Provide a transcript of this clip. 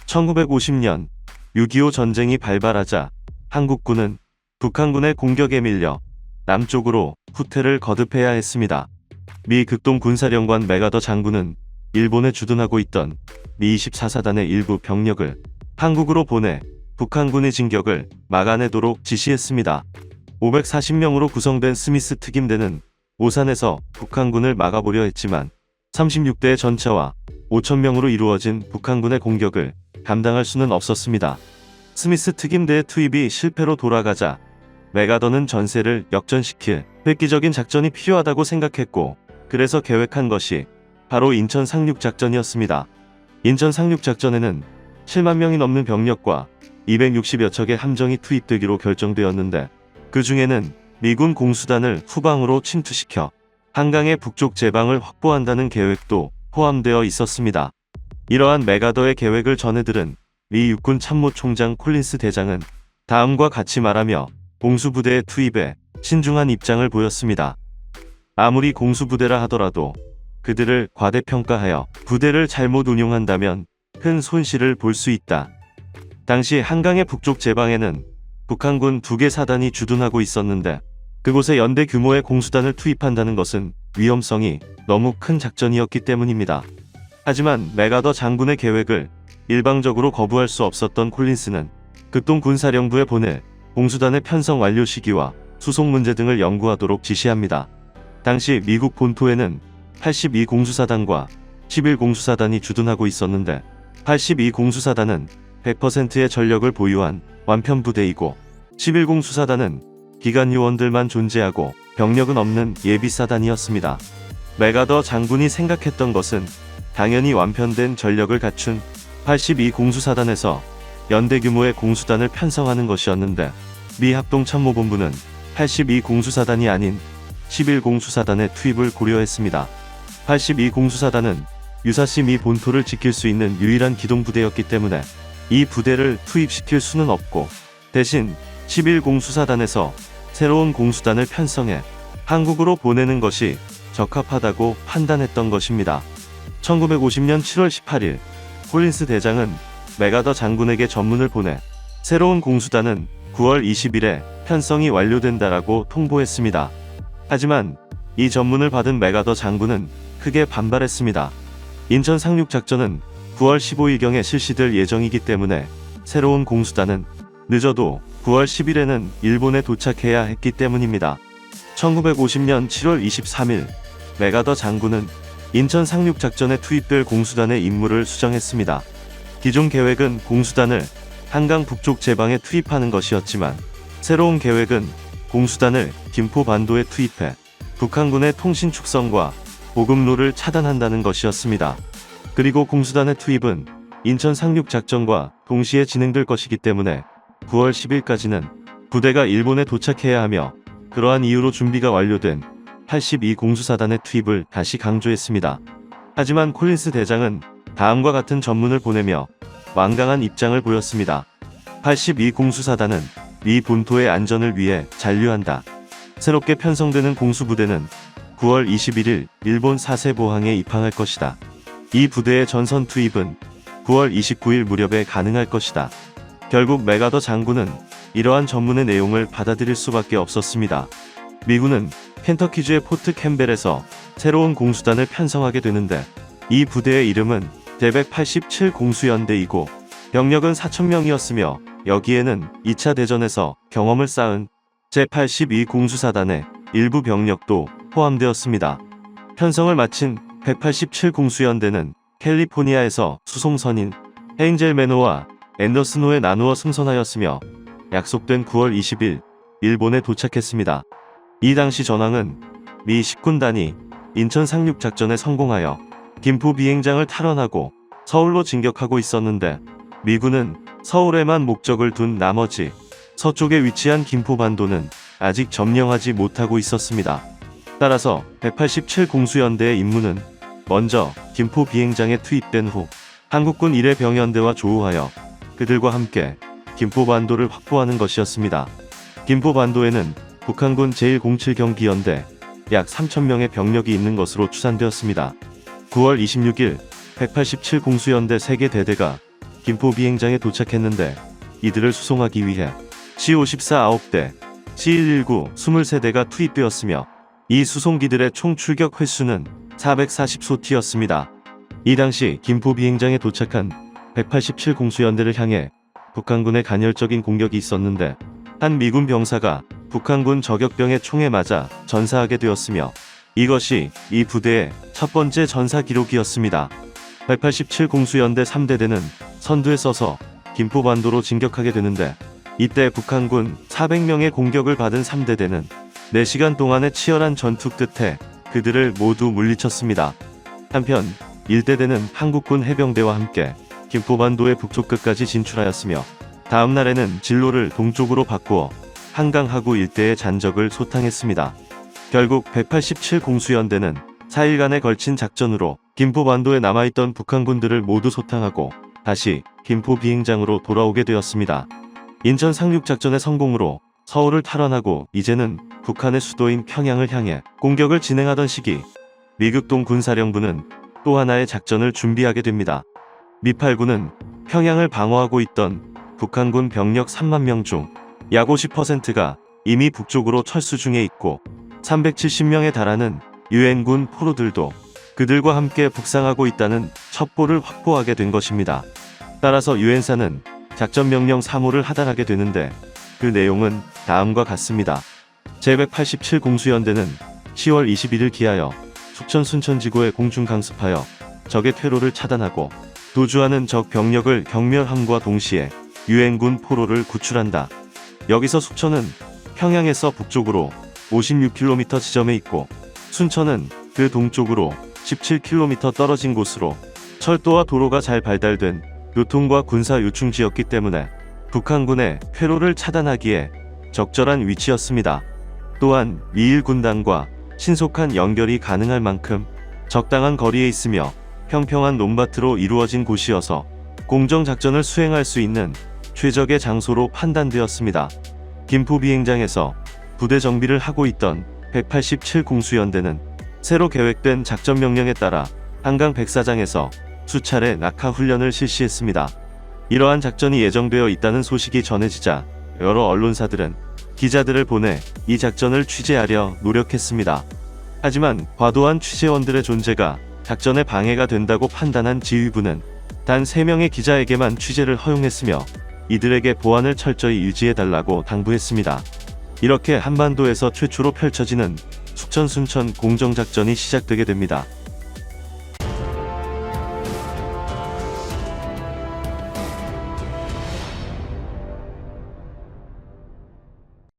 1950년 6.25 전쟁이 발발하자 한국군은 북한군의 공격에 밀려 남쪽으로 후퇴를 거듭해야 했습니다. 미 극동군사령관 맥아더 장군은 일본에 주둔하고 있던 미 24사단의 일부 병력을 한국으로 보내 북한군의 진격을 막아내도록 지시했습니다. 540명으로 구성된 스미스 특임대는 오산에서 북한군을 막아보려 했지만 36대의 전차와 5,000명으로 이루어진 북한군의 공격을 감당할 수는 없었습니다. 스미스 특임대의 투입이 실패로 돌아가자 맥아더는 전세를 역전시킬 획기적인 작전이 필요하다고 생각했고, 그래서 계획한 것이 바로 인천 상륙작전이었습니다. 인천 상륙작전에는 7만 명이 넘는 병력과 260여 척의 함정이 투입되기로 결정되었는데, 그 중에는 미군 공수단을 후방으로 침투시켜 한강의 북쪽 제방을 확보한다는 계획도 포함되어 있었습니다. 이러한 맥아더의 계획을 전해들은 미 육군 참모총장 콜린스 대장은 다음과 같이 말하며 공수부대의 투입에 신중한 입장을 보였습니다. 아무리 공수부대라 하더라도 그들을 과대평가하여 부대를 잘못 운용한다면 큰 손실을 볼 수 있다. 당시 한강의 북쪽 제방에는 북한군 2개 사단이 주둔하고 있었는데, 그곳에 연대 규모의 공수단을 투입한다는 것은 위험성이 너무 큰 작전이었기 때문입니다. 하지만 맥아더 장군의 계획을 일방적으로 거부할 수 없었던 콜린스는 극동군사령부에 보낼 공수단의 편성 완료 시기와 수속 문제 등을 연구하도록 지시합니다. 당시 미국 본토에는 82공수사단과 11공수사단이 주둔하고 있었는데, 82공수사단은 100%의 전력을 보유한 완편부대이고 11공수사단은 기간 요원들만 존재하고 병력은 없는 예비사단이었습니다. 맥아더 장군이 생각했던 것은 당연히 완편된 전력을 갖춘 82공수사단에서 연대 규모의 공수단을 편성하는 것이었는데, 미 합동참모본부는 82공수사단이 아닌 11공수사단의 투입을 고려했습니다. 82공수사단은 유사시 미 본토를 지킬 수 있는 유일한 기동부대였기 때문에 이 부대를 투입시킬 수는 없고, 대신 11공수사단에서 새로운 공수단을 편성해 한국으로 보내는 것이 적합하다고 판단했던 것입니다. 1950년 7월 18일 콜린스 대장은 맥아더 장군에게 전문을 보내 새로운 공수단은 9월 20일에 편성이 완료된다라고 통보했습니다. 하지만 이 전문을 받은 맥아더 장군은 크게 반발했습니다. 인천 상륙작전은 9월 15일경에 실시될 예정이기 때문에 새로운 공수단은 늦어도 9월 10일에는 일본에 도착해야 했기 때문입니다. 1950년 7월 23일 맥아더 장군은 인천 상륙작전에 투입될 공수단의 임무를 수정했습니다. 기존 계획은 공수단을 한강 북쪽 제방에 투입하는 것이었지만, 새로운 계획은 공수단을 김포반도에 투입해 북한군의 통신 축선과 보급로를 차단한다는 것이었습니다. 그리고 공수단의 투입은 인천 상륙작전과 동시에 진행될 것이기 때문에 9월 10일까지는 부대가 일본에 도착해야 하며, 그러한 이유로 준비가 완료된 82공수사단의 투입을 다시 강조했습니다. 하지만 콜린스 대장은 다음과 같은 전문을 보내며 완강한 입장을 보였습니다. 82공수사단은 미 본토의 안전을 위해 잔류한다. 새롭게 편성되는 공수부대는 9월 21일 일본 사세보항에 입항할 것이다. 이 부대의 전선 투입은 9월 29일 무렵에 가능할 것이다. 결국 맥아더 장군은 이러한 전문의 내용을 받아들일 수밖에 없었습니다. 미군은 켄터키주의 포트 캠벨에서 새로운 공수단을 편성하게 되는데, 이 부대의 이름은 제187 공수연대이고 병력은 4,000명이었으며 여기에는 2차 대전에서 경험을 쌓은 제82 공수사단의 일부 병력도 포함되었습니다. 편성을 마친 187 공수연대는 캘리포니아에서 수송선인 헤인젤 매너와 앤더슨호에 나누어 승선하였으며 약속된 9월 20일 일본에 도착했습니다. 이 당시 전황은 미 10군단이 인천 상륙작전에 성공하여 김포 비행장을 탈환하고 서울로 진격하고 있었는데, 미군은 서울에만 목적을 둔 나머지 서쪽에 위치한 김포반도는 아직 점령하지 못하고 있었습니다. 따라서 187 공수연대의 임무는 먼저 김포 비행장에 투입된 후 한국군 1회 병연대와 조우하여 그들과 함께 김포반도를 확보하는 것이었습니다. 김포반도에는 북한군 제107경기연대 약 3,000명의 병력이 있는 것으로 추산되었습니다. 9월 26일 187 공수연대 3개 대대가 김포 비행장에 도착했는데 이들을 수송하기 위해 C-54 9대, C-119 23대가 투입되었으며 이 수송기들의 총 출격 횟수는 440소티였습니다. 이 당시 김포 비행장에 도착한 187 공수연대를 향해 북한군의 간헐적인 공격이 있었는데 한 미군 병사가 북한군 저격병의 총에 맞아 전사하게 되었으며 이것이 이 부대의 첫 번째 전사 기록이었습니다. 187 공수연대 3대대는 선두에 서서 김포반도로 진격하게 되는데 이때 북한군 400명의 공격을 받은 3대대는 4시간 동안의 치열한 전투 끝에 그들을 모두 물리쳤습니다. 한편 1대대는 한국군 해병대와 함께 김포반도의 북쪽 끝까지 진출하였으며 다음 날에는 진로를 동쪽으로 바꾸어 한강 하구 일대의 잔적을 소탕했습니다. 결국 187 공수연대는 4일간에 걸친 작전으로 김포반도에 남아있던 북한군들을 모두 소탕하고 다시 김포 비행장으로 돌아오게 되었습니다. 인천 상륙작전의 성공으로 서울을 탈환하고 이제는 북한의 수도인 평양을 향해 공격을 진행하던 시기 미극동 군사령부는 또 하나의 작전을 준비하게 됩니다. 미8군은 평양을 방어하고 있던 북한군 병력 3만 명 중 약 50%가 이미 북쪽으로 철수 중에 있고 370명에 달하는 유엔군 포로들도 그들과 함께 북상하고 있다는 첩보를 확보하게 된 것입니다. 따라서 유엔사는 작전명령 3호를 하달하게 되는데 그 내용은 다음과 같습니다. 제187 공수연대는 10월 21일 기하여 숙천 순천지구에 공중강습하여 적의 퇴로를 차단하고 도주하는 적 병력을 경멸함과 동시에 유엔군 포로를 구출한다. 여기서 숙천은 평양에서 북쪽으로 56km 지점에 있고 순천은 그 동쪽으로 17km 떨어진 곳으로 철도와 도로가 잘 발달된 교통과 군사 요충지였기 때문에 북한군의 회로를 차단하기에 적절한 위치였습니다. 또한 미일 군단과 신속한 연결이 가능할 만큼 적당한 거리에 있으며 평평한 논밭으로 이루어진 곳이어서 공정작전을 수행할 수 있는 최적의 장소로 판단되었습니다. 김포 비행장에서 부대 정비를 하고 있던 187 공수연대는 새로 계획된 작전 명령에 따라 한강 백사장에서 수차례 낙하 훈련을 실시했습니다. 이러한 작전이 예정되어 있다는 소식이 전해지자 여러 언론사들은 기자들을 보내 이 작전을 취재하려 노력했습니다. 하지만 과도한 취재원들의 존재가 작전에 방해가 된다고 판단한 지휘부는 단 3명의 기자에게만 취재를 허용했으며 이들에게 보안을 철저히 유지해달라고 당부했습니다. 이렇게 한반도에서 최초로 펼쳐지는 숙천 순천 공정작전이 시작되게 됩니다.